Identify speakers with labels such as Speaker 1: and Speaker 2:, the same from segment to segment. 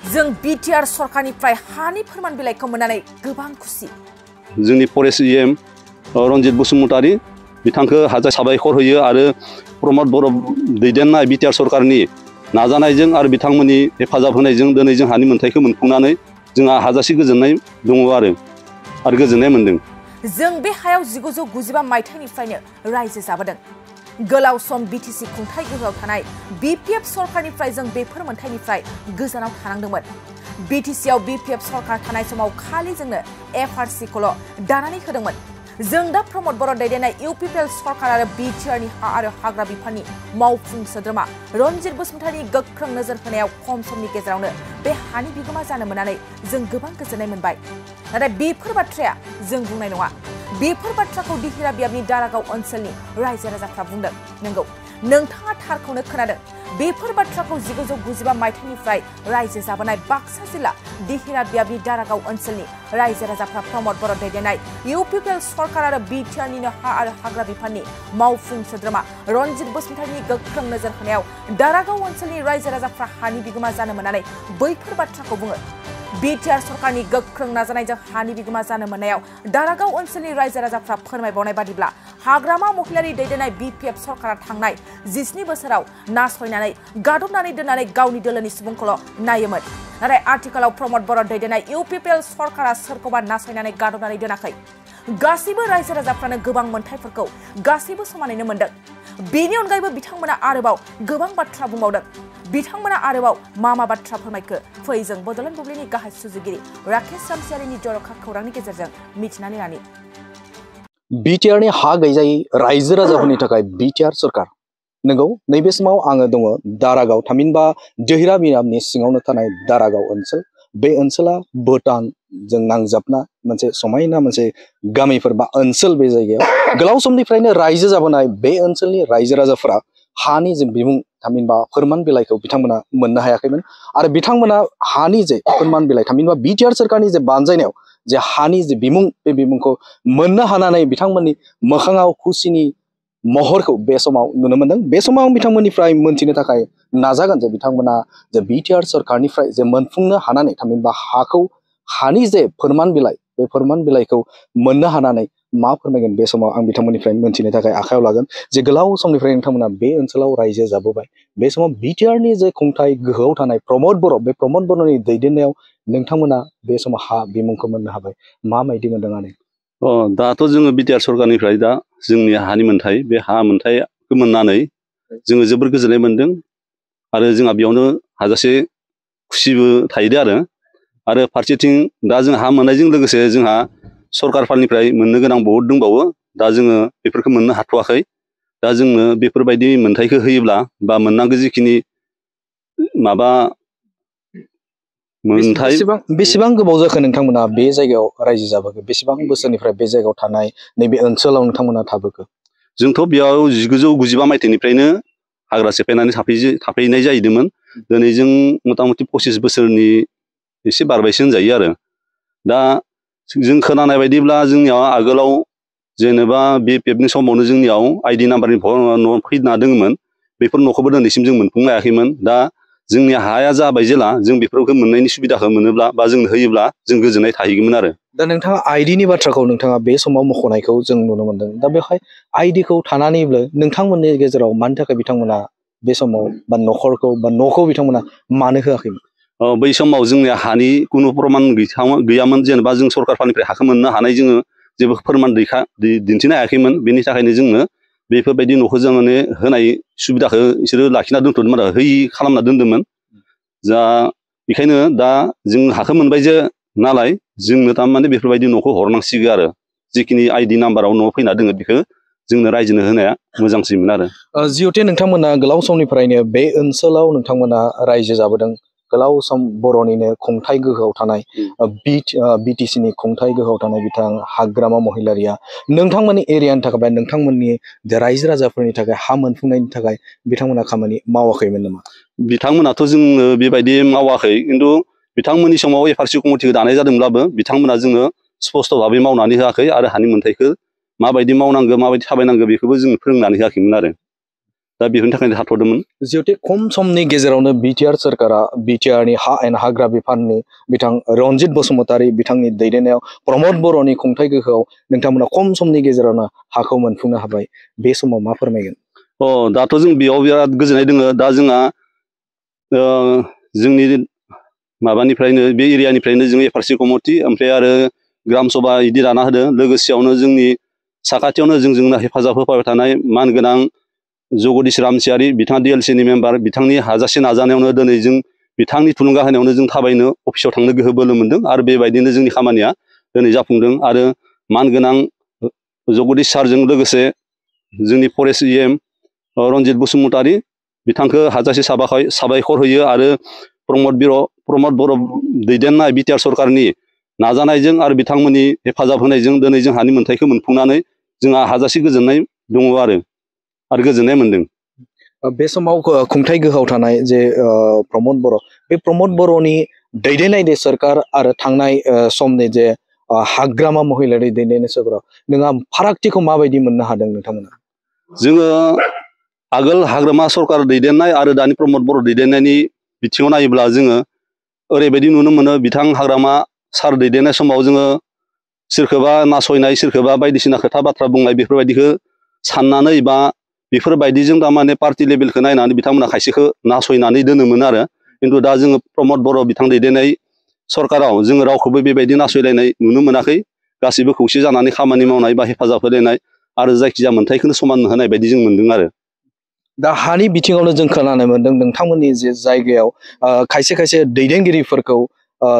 Speaker 1: जों बिटिआर सरकारनिफ्राय हानि फोरमान बिलाइखौ मोननानै गोबां खुसि।
Speaker 2: जोंनि फरेस्ट इएम रनजित बसुमतारी बिथांखौ हाजार साबायखर होयो आरो प्रमद बर' दैदेननाय बिटिआर सरकारनि नाजानायजों आरो बिथांमोननि हेफाजाब होनायजों दिनै जों हानि मोनथायखौ मोनफुंनानै जोंहा हाजासे गोजोननाय दङ आरो गोजोननाय मोनदों।
Speaker 1: जों बे हायाव 1995 मायथाइनिफ्रायनो रायजो जाबोदों। गोलाव सम बिटिसि खुंथाय गोहोआव थानाय बिपिएफ सरकारनिफ्राय जों बेफोर मोनथायनिफ्राय गोजानाव थानांदोंमोन। बिटिसिआव बिपिएफ सरकार थानाय समाव खालि जोंनो एफआरसिखौल' दानानै होदोंमोन। जों दा प्रमद बर' दैदेननाय इउपिपिएल सरकार आरो बिटिआरनि हा आरो हाग्रा बिफाननि मावफुं सोद्रोमा रनजित बसुमतारीनि गोख्रों नोजोर होनायाव खम समनि गेजेरावनो बे हानि बिगोमा जानो मोननानै जों गोबां गोजोननाय मोनबाय। नाथाय बेफोर बाथ्राया जों बुंनाय नङा। बेफोर बाथ्राखौ दिहिरा बियाबनि दारागाव ओनसोलनि रायजो राजाफ्रा बुंदों। नंगौ, नोंथाङा थारखौनो खोनादों। बेफोर बाथ्राखौ 1995 मायथाइनिफ्राय रायजो जाबोनाय बाक्सा जिल्ला दिहिरा बियाबनि दारागाव ओनसोलनि रायजो राजाफ्रा प्रमद बर' दैदेननाय इउपिपिएल सरकार आरो बिटिआरनिनो हा आरो हाग्रा बिफाननि मावफुं सोद्रोमा रनजित बसुमतारीनि गोख्रों नोजोर होनायाव दारागाव ओनसोलनि रायजो राजाफ्रा हानि बिगोमा जानो मोननानै बैफोर बाथ्राखौ बुङो। बिटिआर सरकारनि गोख्रों नाजानायजों हानि बिगोमा जानो मोननायाव दारागाव ओनसोलनि रायजो राजाफ्रा फोरमायबावनाय बादिब्ला हाग्रामा महिलारि दैदेननाय बिपिएफ सरकारा थांनाय 17 बोसोराव नासयनानै गादबनानै दोननानै गावनि दोलोनि सुबुंखौल' नायोमोन। नाथाय आथिखालाव प्रमद बर' दैदेननाय इउपिपिएल सरकारा सोरखौबा नासयनानै गादबनानै दोनाखै। गासैबो रायजो राजाफ्रानो गोबां मोनथायफोरखौ गासैबो समानैनो मोनदों। बेनि अनगायैबो बिथांमोना आरोबाव गोबां बाथ्रा बुंबावदों। बिथांमोना आरोबाव मा बाथ्रा फोरमायखो फै जों बड'लेण्ड बुब्लिनि गाहाय सुजुगिरि राकेश रामसियारिनि जर'खा खौरांनि गेजेरजों मिथिनानै लानि।
Speaker 3: बिटिआरनि हा गैजायै रायजो राजाफोरनि थाखाय बिटिआर सरकार। नंगौ, नैबे समाव आङो दङ दारागाव थामहिनबा दिहिरा बियाबनि सिङावनो थानाय दारागाव ओनसोल। बे ओनसोला भुटानजों नांजाबना मोनसे समायना मोनसे गामिफोर बा ओनसोल। बे जायगायाव गोलाव समनिफ्रायनो रायजो जाबोनाय बे ओनसोलनि रायजो राजाफोरा हानि जे बिमुं थामहिनबा फोरमान बिलाइखौ बिथांमोना मोननो हायाखैमोन आरो बिथांमोना हानि जे फोरमान बिलाइ थामहिनबा बिटिआर सरकारनि जे बानजायनायाव जे हानि जे बिमुं, बे बिमुंखौ मोननो हानानै बिथांमोननि मोखाङाव खुसिनि महरखौ बे समाव नुनो मोनदों। बे समाव बिथांमोननिफ्राय मोनथिनो थाखाय नाजागोन जे बिथांमोना जे बिटिआर सरकारनिफ्राय जे मोनफुंनो हानानै थामहिनबा हानि जे फोरमान बिलाइ, बे फोरमान बिलाइखौ मोननो हानानै मा फोरमायगोन बे समाव आं बिथांमोननिफ्राय मोनथिनो थाखाय आखायाव लागोन। जे गोलाव समनिफ्राय नोंथांमोना बे ओनसोलाव रायजो जाबोबाय। बे समाव बिटिआरनि जे खुंथाय गोहोआव थानाय प्रमद बर', बे प्रमद बर'नि दैदेननायाव नोंथांमोना बे समाव हा बिमुंखौ मोननो हाबाय। माबायदि मोनदों आरो?
Speaker 2: दाथ' जोङो बिटिआर सरकारनिफ्राय दा जोंनि हानि मोनथाय, बे हा मोनथायखौ मोननानै जोङो जोबोर गोजोननाय मोनदों आरो जोंहा बेयावनो हाजासे खुसिबो थाहैदो आरो फारसेथिं दा जों हा मोननायजों लोगोसे जोंहा सरकारफोरनिफ्राय मोननो गोनां बहुद दंबावो। दा जोङो बेफोरखौ मोननो हाथ'वाखै। दा जोंनो बेफोरबायदि मोनथायखौ होयोब्ला बा मोननांगौ जिखिनि माबा मोनथाय।
Speaker 3: बेसेबां गोबाव जाखो नोंथांमोना बे जायगायाव रायजो जाबोखो? बेसेबां बोसोरनिफ्राय बे जायगायाव थानाय नैबे ओनसोलाव नोंथांमोना थाबोखो?
Speaker 2: जोंथ' बेयाव 1995 मायथाइनिफ्रायनो हाग्रा सेफायनानै थाफैनाय जाहैदोंमोन। दिनै जों मथा मथि 25 बोसोरनि एसे बारबायसो होनजायो आरो। दा जों खोनानाय बायदिब्ला जोंनियाव आगोलाव जेनेबा बिपिएफनि समावनो जोंनियाव आइडि नाम्बारनि न' फैना दङमोन। बेफोर न'खौबो दिनैसिम जों मोनफुंनो हायाखैमोन। दा जोंनि हाया जाबाय जेला जों बेफोरखौ मोननायनि सुबिदाखौ मोनोब्ला बा जोंनो होयोब्ला जों गोजोननाय थाहैगोमोन आरो।
Speaker 3: दा नोंथाङा आइडिनि बाथ्राखौ नोंथाङा बे समाव मख'नायखौ जों नुनो मोनदों। दा बेवहाय आइडिखौ थानानैबो नोंथांमोननि गेजेराव मानि थाखाय बिथांमोना बे समाव बा न'खौ बिथांमोना मानो होआखैमोन?
Speaker 2: बै समाव जोंनिया हानि खुनु प्रमान गैयामोन। जेनेबा जों सरकारफोरनिफ्राय हाखौ मोननो हानाय जोङो जेबो फोरमान दिन्थिनो हायाखैमोन। बेनि थाखायनो जोंनो बेफोरबायदि न'खौ जों माने होनाय सुबिदाखौ बिसोरो लाखिना दोनथ'दोंमोन आरो होयि खालामना दोन्दोंमोन। जा बेखायनो दा जों हाखौ मोनबाय जे नालाय जोंनो थारमाने बेफोरबायदि न'खौ हरनांसिगौ आरो। जिखिनि आइडि नाम्बाराव न' फैना दोङो बेखौ जोंनो रायजोनो होनाया मोजांसिनमोन आरो।
Speaker 3: जिहेथु नोंथांमोना गोलाव समनिफ्रायनो बे ओनसोलाव नोंथांमोना रायजो जाबोदों। गोलाव सम बर'निनो खुंथाय गोहोआव थानाय बिटिसिनि खुंथाय गोहोआव थानाय बिथां हाग्रामा महिलारिया नोंथांमोननि एरियानि थाखाय बा नोंथांमोननि रायजो राजाफोरनि थाखाय हा मोनफुंनायनि थाखाय बिथांमोना खामानि मावाखैमोन नामा?
Speaker 2: बिथांमोनाथ' जोंनो बेबायदि मावाखै। खिन्थु बिथांमोननि समाव एफआरसि कमिटिखौ दानाय जादोंब्लाबो बिथांमोना जोङो स्पस्ट भाबै मावनानै होआखै आरो हानि मोनथायखौ माबायदि मावनांगौ, माबायदि थाबायनांगौ बेखौबो जों फोरोंनानै होआखैमोन आरो। दा बेफोरनि थाखायनो थाथ'दोंमोन।
Speaker 3: जिहेतु खम समनि गेजेरावनो बिटिआर सोरखारा बिटिआरनि हा एन्ड हाग्रा बिफाननि बिथां रनजित बसुमतारी बिथांनि दैदेननायाव प्रमद बर'नि खुंथाइ गोहोआव नोंथांमोना खम समनि गेजेरावनो हाखौ मोनफुंनो हाबाय, बे समाव मा फोरमायगोन?
Speaker 2: दाथ' जों बेयाव बिराद गोजोननाय दङ। दा जोंहा जोंनि माबानिफ्रायनो बे एरियानिफ्रायनो जों एफआरसि कमिटि ओमफ्राय आरो ग्राम सभा इदि दाना होदों। लोगोसेयावनो जोंनि साखाथियावनो जोंनो हेफाजाब होफाबाय थानाय मानगोनां जगदीश रामसियारि बिथाङा डिएलसिनि मेम्बार, बिथांनि हाजासे नाजानायावनो दिनै जों बिथांनि थुलुंगा होनायावनो जों थाबायनो अफिसाव थांनो गोहो बोलो मोन्दों आरो बेबायदिनो जोंनि खामानिया दिनै जाफुंदों। आरो मानगोनां जगदीश सारजों लोगोसे जोंनि फरेस्ट EM रनजित बसुमतारी बिथांखौ हाजासे साबायखर होयो आरो प्रमद बर' दैदेननाय बिटिआर सरकारनि नाजानायजों आरो बिथांमोननि हेफाजाब होनायजों दिनै जोंहानि मोन्थाइखौ मोनफुंनानै जोंहा हाजासे गोजोननाय दङ आरो गोजोननाय मोन्दों।
Speaker 3: बे समाव खुंथाइ गोहोआव थानाय जे प्रमद बर', बे प्रमद बर'नि दैदेननाय सोरखार आरो थांनाय समनि जे हाग्रामा महिलारि दैदेननाय सोरखार, नोंहा फारागथिखौ माबायदि मोननो हादों नोंथांमोना?
Speaker 2: जोङो आगोल हाग्रामा सरकार दैदेननाय आरो दानि प्रमद बर' दैदेननायनि बिथिङाव नायोब्ला जोङो ओरैबायदि नुनो मोनो, बिथां हाग्रामा सार दैदेननाय समाव जोङो सोरखौबा नासयनाय, सोरखौबा बायदिसिना खोथा बाथ्रा बुंनाय बेफोरबायदिखौ साननानै बा बेफोरबायदिजों थारमाने पार्टि लेभेलखौ नायनानै बिथांमोना खायसेखौ नासयनानै दोनोमोन आरो। खिन्थु दा जोङो प्रमद बर' बिथां दैदेननाय सरकाराव जोङो रावखौबो बेबायदि नासयलायनाय नुनो मोनाखै। गासैबो खौसे जानानै खामानि मावनाय बा हेफाजाब होलायनाय आरो जायखिजाया मोन्थाइखौनो समान होनाय बायदि जों मोन्दों आरो।
Speaker 3: दा हानि बिथिङावनो जों खोनानो मोन्दों नोंथांमोननि जे जायगायाव खायसे खायसे दैदेनगिरिफोरखौ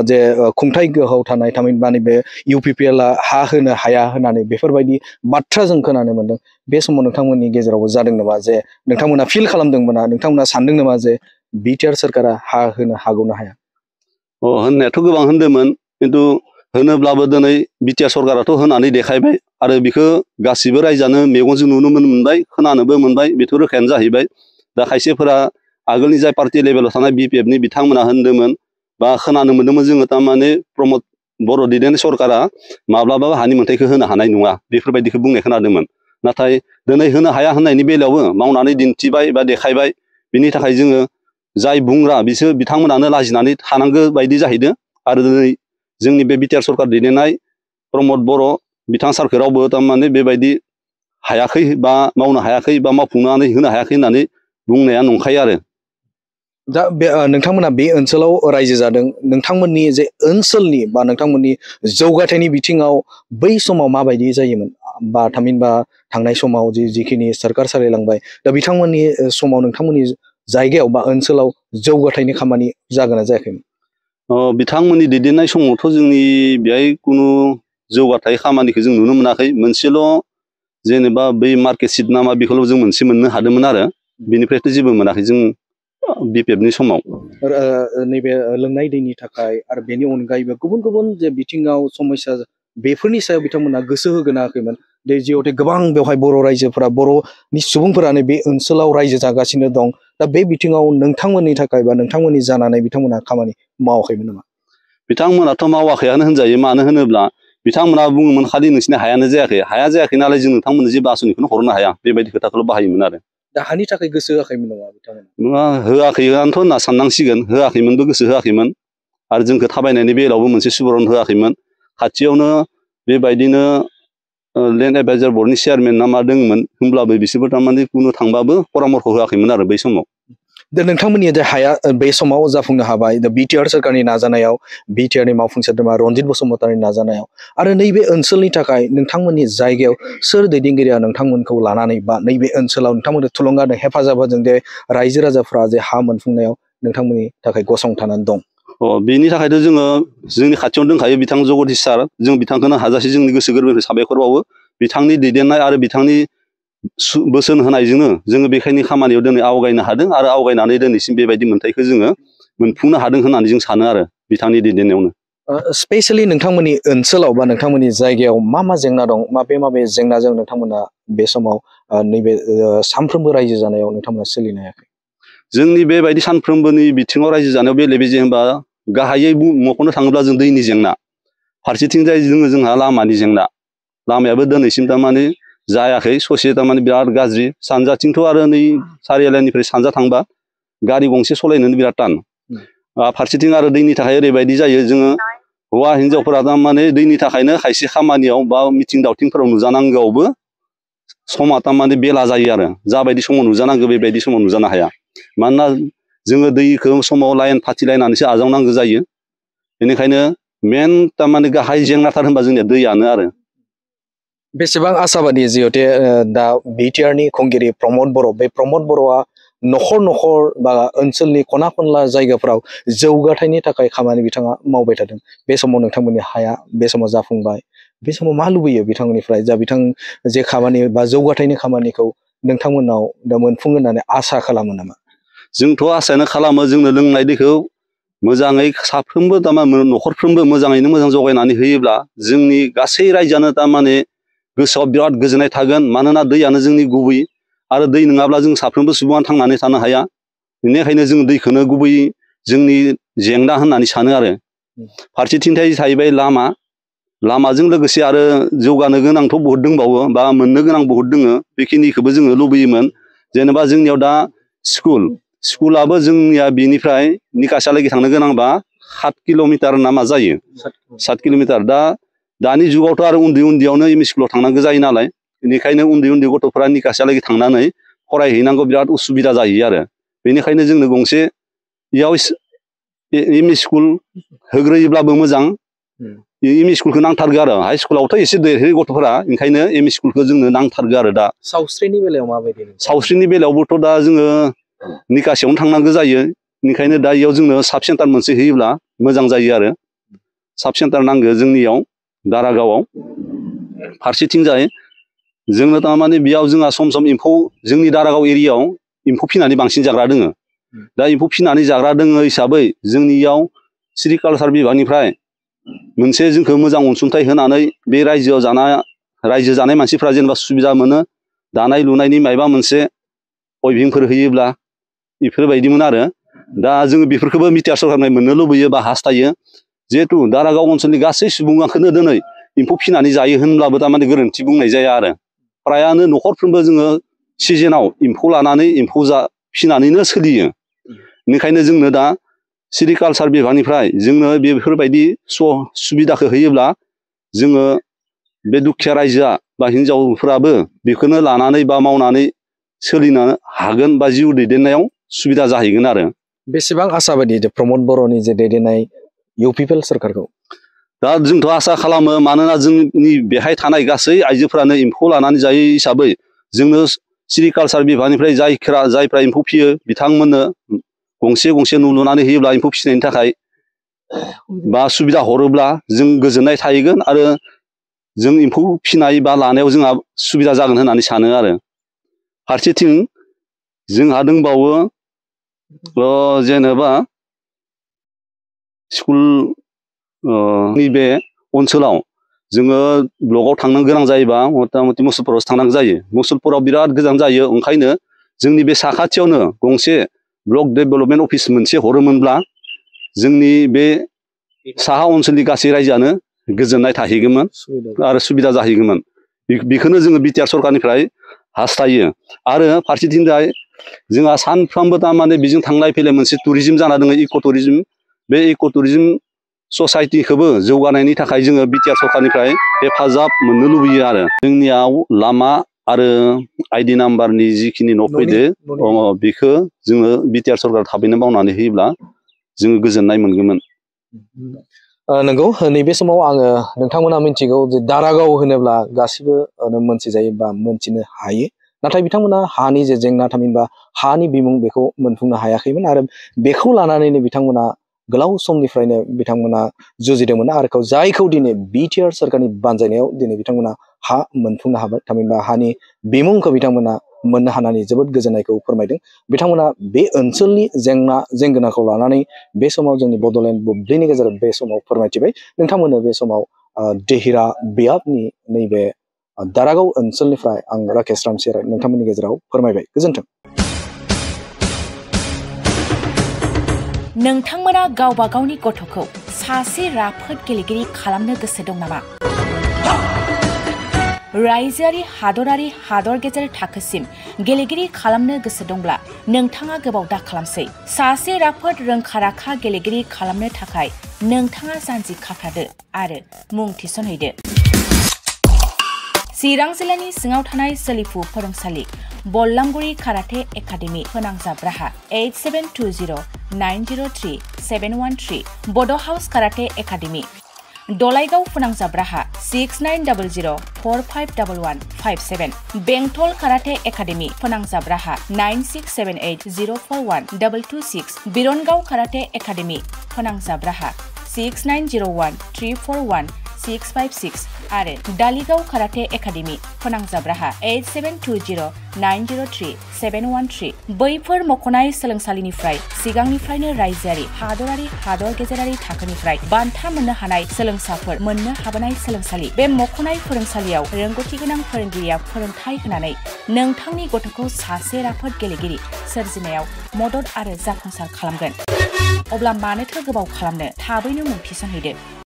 Speaker 3: जे खुंथाइ गोहोआव थानाय थामहिनबा बे UPPL हा होनो हाया होननानै बेफोरबायदि बाथ्रा जों खोनानो मोन्दों। बे समाव नोंथांमोननि गेजेरावबो जादों नामा, जे नोंथांमोना फिल खालामदोंमोन, नोंथांमोना सानदों नामा जे बिटिआर सोरखारा हा होनो हागौ ना हाया?
Speaker 2: होननायाथ' गोबां होनदोंमोन, खिन्थु होनोब्लाबो दिनै बिटिआर सरकाराथ' होनानै देखायबाय आरो बेखौ गासिबो रायजोआनो मेगनजों नुनो मोनबाय, खोनानोबो मोनबाय, बेथ' रोखायानो जाहैबाय। दा खायसेफोरा आगोलनि जाय पार्टि लेभेलाव थानाय BPFनि बिथांमोना होनदोंमोन बा खोनानो मोन्दोंमोन जोङो, थारमाने प्रमद बर' दैदेननाय सरकारा माब्लाबाबो हानि मोन्थाइखौ होनो हानाय नङा बेफोरबायदिखौ बुंनाय खोनादोंमोन। नाथाय दिनै होनो हाया होननायनि बेलायावबो मावनानै दिन्थिबाय बा देखायबाय। बिनि थाखाय जोङो जाय बुंग्रा बिसोर बिथांमोनानो लाजिनानै थानांगौ बायदि जाहैदों। आरो दिनै जोंनि बे बिटिआर सरकार दैदेननाय प्रमद बर' बिथां सारखौ रावबो थारमाने बेबायदि हायाखै बा मावनो हायाखै बा मावफुंनानै होनो हायाखै होननानै बुंनाया नंखाय आरो।
Speaker 3: दा बे नोंथांमोना बे ओनसोलाव रायजो जादों, नोंथांमोननि जे ओनसोलनि बा नोंथांमोननि जौगाथायनि बिथिङाव बै समाव माबायदि जायोमोन? बा थामहिनबा थांनाय समाव जिखिनि सोरखार सालायलांबाय, दा बिथांमोननि समाव नोंथांमोननि जायगायाव बा ओनसोलाव जौगाथायनि खामानि जागोन ना जायाखैमोन?
Speaker 2: बिथांमोननि दैदेननाय समावथ' जोंनि बेहाय खुनु जौगाथाय खामानिखौ जों नुनो मोनाखै। मोनसेल' जेनेबा बै मार्केट सिट नामा बेखौल' जों मोनसे मोननो हादोंमोन आरो बिनिफ्रायथ' जेबो मोनाखै जों BPFनि समाव।
Speaker 3: नैबे लोंनाय दैनि थाखाय आरो बेनि अनगायैबो गुबुन गुबुन जे बिथिङाव समस्या, बेफोरनि सायाव बिथांमोना गोसो होगोना होआखैमोन? जिहेथु गोबां बेवहाय बर' रायजोफोरा, बर'नि सुबुंफोरानो बे ओनसोलाव रायजो जागासिनो दं। दा बे बिथिङाव नोंथांमोननि थाखाय बा नोंथांमोननि जानानै बिथांमोना खामानि मावाखैमोन नामा?
Speaker 2: बिथांमोनाथ' मावाखैयानो होनजायो। मानो होनोब्ला बिथांमोना बुङोमोन खालि नोंसिनि हायानो जायाखै, हाया जायाखै नालाय जों नोंथांमोननो जेबो आसनिखौनो हरनो हाया, बेबायदि खोथाखौल' बाहायोमोन आरो।
Speaker 3: दा हानि थाखाय गोसो होआखैमोन नामा बिथांमोना?
Speaker 2: नङा, होआखैआनोथ' होनना साननांसिगोन। होआखैमोनबो, गोसो होआखैमोन। आरो जोंखौ थाबायनायनि बेलायावबो मोनसे सुबुरुन होआखैमोन। खाथियावनो बेबायदिनो लेन्ड एडभाइजार बर्डनि चेयारमेन ना मा दङमोन, होमब्लाबो बिसोरबो थारमाने कुनु थांबाबो परामर्ख होआखैमोन आरो बै समाव।
Speaker 3: दा नोंथांमोननि जे हाया बे समाव जाफुंनो हाबाय, दा बिटिआर सोरखारनि नाजानायाव, बिटिआरनि मावफुं सोद्रोमा रनजित बसुमतारिनि नाजानायाव, आरो नैबे ओनसोलनि थाखाय नोंथांमोननि जायगायाव सोर दैदेनगिरिया नोंथांमोनखौ लानानै बा नैबे ओनसोलाव नोंथांमोननो थुलुंगा होदों, हेफाजाब होदों, जे रायजो राजाफ्रा जे हा मोनफुंनायाव नोंथांमोननि थाखाय गसंथानानै दं?
Speaker 2: बेनि थाखायथ' जोङो जोंनि खाथियावनो दंखायो बिथां जगदीश सार, जों बिथांखौनो हाजासे जोंनि गोसो गोरबोनिफ्राय साबायखर बावो। बिथांनि दैदेननाय आरो बिथांनि बोसोन होनायजोंनो जोङो बेखायनो खामानियाव दिनै आवगायनो हादों आरो आवगायनानै दिनैसिम बेबायदि मोन्थाइखौ जोङो मोनफुंनो हादों होननानै जों सानो आरो बिथांनि दैदेननायावनो।
Speaker 3: स्पेसियेलि नोंथांमोननि ओनसोलाव बा नोंथांमोननि जायगायाव मा जेंना दं, माबे जेंनाजों नोंथांमोना बे समाव नैबे सानफ्रोमबो रायजो जानायाव नोंथांमोना सोलिनो हायाखै?
Speaker 2: जोंनि बेबायदि सानफ्रोमबोनि बिथिङाव रायजो जानायाव बेले जेनेबा गाहायै मख'नो थाङोब्ला जों दैनि जेंना, फारसेथिंजाय जोंहा लामानि जेंना। लामायाबो दिनैसिम थारमाने जायाखै ससे थारमाने बिराद गाज्रि सानजाथिंथ' आरो नै सारियालानिफ्राय सानजा थांबा गारि गंसे सालायनोनो बिराद टान फारसेथिं आरो दैनि थाखाय ओरैबायदि जायो जोङो हौवा हिन्जावफोरा थारमाने दैनि थाखायनो खायसे खामानियाव बा मिथिं दावथिंफोराव नुजानांगौआवबो समा थारमाने बेला जायो आरो जाबायदि समाव नुजानांगौ बेबायदि समाव नुजानो हाया मानोना जोङो दैखौ समाव लाइन फाथिलायनानैसो आजावनांगौ जायो बेनिखायनो मेन थारमाने गाहाय जेंनाथार होनबा जोंनिया दैयानो आरो
Speaker 3: बेसेबां आसाबादि जिहेते दा बिटिआरनि खुंगिरि प्रमद बर' बे प्रमद बर'आ न'खर न'खर बा ओनसोलनि खना खनला जायगाफोराव जौगाथायनि थाखाय खामानि बिथाङा मावबाय थादों बे समाव नोंथांमोननि हाया बे समाव जाफुंबाय बे समाव मा लुबैयो बिथांमोननिफ्राय जा बिथां जे खामानि बा जौगाथायनि खामानिखौ नोंथांमोनाव दा मोनफुंगोन होननानै आसा खालामो नामा
Speaker 2: जोंथ' आसायानो खालामो जोंनो लोंनाय दैखौ मोजाङै साफ्रोमबो थारमाने न'खरफ्रोमबो मोजाङैनो मोजां जगायनानै होयोब्ला जोंनि गासै रायजोआनो थारमाने गोसोआव बिराद गोजोननाय थागोन मानोना दैयानो जोंनि गुबै आरो दै नङाब्ला जों साफ्रोमबो सुबुङा थांनानै थानो हाया बेनिखायनो जों दैखौनो गुबै जोंनि जेंना होननानै सानो आरो फारसेथिंथाय थाहैबाय लामाजों लोगोसे आरो जौगानो गोनांथ' बहुद दंबावो बा मोननो गोनां बहुद दोङो बेखिनिखौबो जोङो लुबैयोमोन जेनेबा जोंनियाव दा स्कुलाबो जोंनिया बेनिफ्राय निकासिहालागै थांनो गोनांबा 7 किल'मिटार ना मा जायो 7 किल'मिटार दानि जुगावथ' आरो उन्दै उन्दैयावनो एम इ स्कुलाव थांनांगौ जायो नालाय बेनिखायनो उन्दै उन्दै गथ'फोरा निकासिहालागै थांनानै फरायहैनांगौ बिराद उसुबिदा जायो आरो बेनिखायनो जोंनो गंसे इयाव एम इ स्कुल होग्रोयोब्लाबो मोजां एम इ स्कुलखौ नांथारगौ आरो हाइ स्कुलावथ' एसे देरहै गथ'फोरा ओंखायनो एम इ स्कुलखौ जोंनो नांथारगौ आरो दा
Speaker 3: सावस्रिनि बेलायाव माबायदि
Speaker 2: सावस्रिनि बेलायावबोथ' दा जोङो निकासियावनो थांनांगौ जायो ओंखायनो दा इयाव जोंनो साब सेन्टार मोनसे होयोब्ला मोजां जायो आरो साब सेन्टार नांगौ जोंनियाव दारागावआव फारसेथिंजाय जोंनो थारमाने बेयाव जोंहा सम सम एम्फौ जोंनि दारागाव एरियायाव एम्फौ फिनानै बांसिन जाग्रा दोङो दा एम्फौ फिनानै जाग्रा दोङो हिसाबै जोंनियाव सेरिकालसार बिभागनिफ्राय मोनसे जोंखौ मोजां अनसुंथाइ होनानै बे रायजो जानाय मानसिफ्रा जेनेबा सुबिदा मोनो दानाय लुनायनि मायबा मोनसे अयभिंफोर होयोब्ला बेफोरबायदिमोन आरो दा जोङो बेफोरखौबो बिटिआर सरकारनिफ्राय मोननो लुबैयो बा हास्थायो जिहेथु दारागाव ओनसोलनि गासै सुबुंखौनो दिनै एम्फौ फिनानै जायो होनब्लाबो थारमाने गोरोन्थि बुंनाय जाया आरो फ्रायानो न'खरफ्रोमबो जोङो सिजोनाव एम्फौ लानानै एम्फौ फिनानैनो सोलियो बेनिखायनो जोंनो दा सेरिकालसार बिभागनिफ्राय जोंनो बेफोरबायदि सुबिदाखौ होयोब्ला जोङो बे दुखिया रायजोआ बा हिनजावफोराबो बेखौनो लानानै बा मावनानै सोलिनो हागोन बा जिउ दैदेननायाव सुबिदा जाहैगोन आरो
Speaker 3: बेसेबां आसाबादि प्रमद बर'नि जे दैदेननाय इउपिपिएल सरकारखौ
Speaker 2: दा जोंथ' आसा खालामो मानोना जोंनि बेहाय थानाय गासै आइजोफोरानो एम्फौ लानानै जायो हिसाबै जोंनो सेरिकालसार बिभागनिफ्राय जायफ्रा एम्फौ फियो बिथांमोननो गंसे गंसे न' लुनानै होयोब्ला एम्फौ फिसिनायनि थाखाय बा सुबिदा हरोब्ला जों गोजोननाय थाहैगोन आरो जों एम्फौ फिनाय बा लानायाव जोंहा सुबिदा जागोन होननानै सानो आरो फारसेथिं जोंहा दंबावो जेनेबा स्कुल नैबे ओनसोलाव जोङो ब्लकआव थांनो गोनां जायोबा मथा मथि मुसलपुरावसो थांनांगौ जायो मुसलपुराव बिराद गोजान जायो ओंखायनो जोंनि बे साखाथियावनो गंसे ब्लक डेभेलपमेन्ट अफिस मोनसे हरोमोनब्ला जोंनि बे साहा ओनसोलनि गासै रायजोआनो गोजोननाय थाहैगौमोन आरो सुबिदा जाहैगौमोन बेखौनो जोङो बिटिआर सरकारनिफ्राय हास्थायो आरो फारसेथिंजाय जोंहा सानफ्रोमबो थारमाने बेजों थांलाय फैलाय मोनसे टुरिजिम जाना दङ इक' टुरिजिम बे इक' टुरिजिम ससाइटिखौबो जौगानायनि थाखाय जोङो बिटिआर सरकारनिफ्राय हेफाजाब मोननो लुबैयो आरो जोंनियाव लामा आरो आइडि नाम्बारनि जिखिनि न' फैदो बेखौ जोङो बिटिआर सरकार थाबैनो मावनानै होयोब्ला जोङो गोजोननाय मोनगौमोन
Speaker 3: नंगौ नैबे समाव आङो नोंथांमोना मिथिगौ जे दारागाव होनोब्ला गासिबो मोनथिजायो बा मोनथिनो हायो नाथाय बिथांमोना हानि जे जेंना थामहिनबा हानि बिमुं बेखौ मोनफुंनो हायाखैमोन आरो बेखौ लानानैनो बिथांमोना गोलाव समनिफ्रायनो बिथांमोना जुजिदोंमोन आरो जायखौ दिनै बिटिआर सरकारनि बानजायनायाव दिनै बिथांमोना हा मोनफुंनो हाबाय थामहिनबा हानि बिमुंखौ बिथांमोना मोननो हानानै जोबोद गोजोननायखौ फोरमायदों बिथांमोना बे ओनसोलनि जेंनाखौ लानानै बे समाव जोंनि बड'लेण्ड बुब्लिनि गेजेराव बे समाव फोरमायथिबाय नोंथांमोननो बे समाव देहिरा बियाबनि नैबे दारागाव ओनसोलनिफ्राय आं राकेश रामसियार नोंथांमोननि गेजेराव फोरमायबाय गोजोन्थों
Speaker 1: नोंथांमोना गावबा गावनि गथ'खौ सासे राफोद गेलेगिरि खालामनो गोसो दं नामा रायजोआरि हादरारि हादर गेजेर थाखोसिम गेलेगिरि खालामनो गोसो दंब्ला नोंथाङा गोबाव दा खालामसै। सासे राफोद रोंखा-राखा गेलेगिरि खालामनो थाखाय नोंथाङा जानजि खाफ्रादो आरो मुं थिसनहैदो। चिरां जिल्लानि सिङाव थानाय सोलिफु फोरोंसालि बल्लामगुरि काराटे एकाडेमि फोनांजाब राहा 8720903713 बड' हाउस काराटे एकाडेमि दलाइगाव फोनांजाब राहा 6900451157 बेंटल काराटे एकाडेमि फोनांजाब राहा 9678041226 बिरनगाव काराटे एकाडेमि फोनांजाब राहा 6901341656 आरो दालिगाव काराटे एकाडेमि फोनांजाब राहा 8720903713 बैफोर मख'नाय सोलोंसालिनिफ्राय सिगांनिफ्रायनो रायजोआरि हादरारि हादर गेजेरारि थाखोनिफ्राय बान्था मोननो हानाय सोलोंसाफोर मोननो हाबोनाय सोलोंसालि। बे मख'नाय फोरोंसालियाव रोंगौथि गोनां फोरोंगिरिया फोरोंथाय होनानै नोंथांनि गथ'खौ सासे राफोद गेलेगिरि सोरजिनायाव मदद आरो जाफुंसार खालामगोन। अब्ला मानोथो गोबाव खालामनो, थाबैनो मुं थिसनहैदो।